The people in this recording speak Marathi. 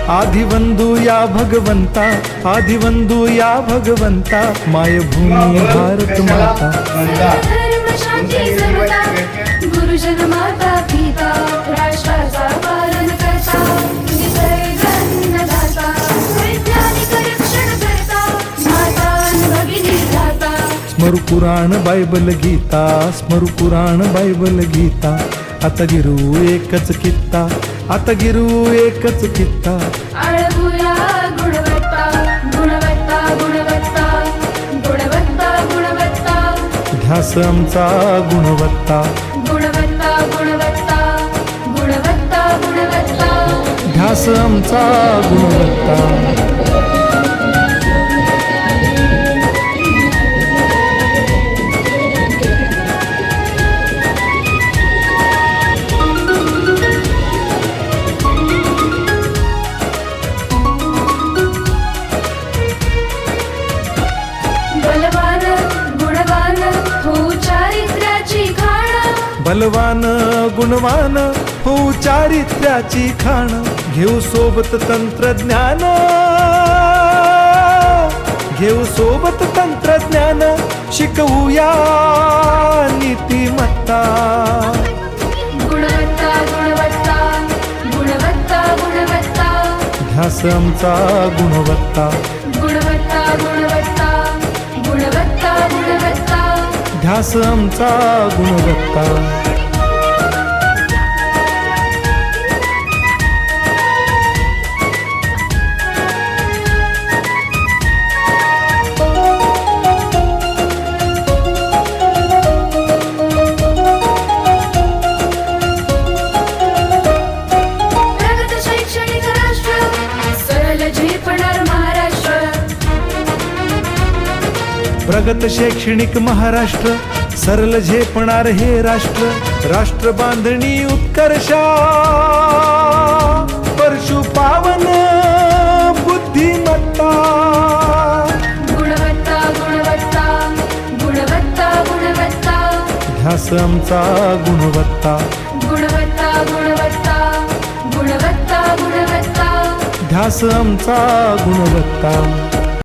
आदिवंदू या भगवंता, आदिवंदू या भगवंता, मायभूमी भारत माता. धर्म शांती समता, गुरुजन माता पिता, राष्ट्राचा पालन करता, निसर्गन्नदाता, वैज्ञानिक रक्षण करता, माता भगिनी दाता. स्मरू पुराण बायबल गीता, स्मरू पुराण बायबल गीता. आता गिरू एकच कित्ता, आता गिरू एकच कित्ता. आळवूया गुणवत्ता, गुणवत्ता, गुणवत्ता, गुणवत्ता, गुणवत्ता. ध्यास आमचा गुणवत्ता, गुणवत्ता, गुणवत्ता, गुणवत्ता, गुणवत्ता. ध्यास आमचा गुणवत्ता. बलवान गुणवान हो चारित्र्याची खाण, बलवान गुणवान हो चारित्र्याची खाण. घेऊ सोबत तंत्रज्ञान, घेऊ सोबत तंत्रज्ञान. शिकवूया नीतिमत्ता. गुणवत्ता, गुणवत्ता, गुणवत्ता, गुणवत्ता. ध्यास आमचा गुणवत्ता, गुणवत्ता, गुणवत्ता, गुणवत्ता, गुणवत्ता. ध्यास आमचा गुणवत्ता. प्रगत शैक्षणिक राष्ट्र, सरळ झेपणार महाराष्ट्र. प्रगत शैक्षणिक महाराष्ट्र, सरल झेपणार हे राष्ट्र. राष्ट्र बांधणी उत्कर्षा, परशु पावन बुद्धिमत्ता. गुणवत्ता, गुणवत्ता, गुणवत्ता, गुणवत्ता. ध्यास आमचा गुणवत्ता, गुणवत्ता, गुणवत्ता, गुणवत्ता, गुणवत्ता. ध्यास आमचा गुणवत्ता.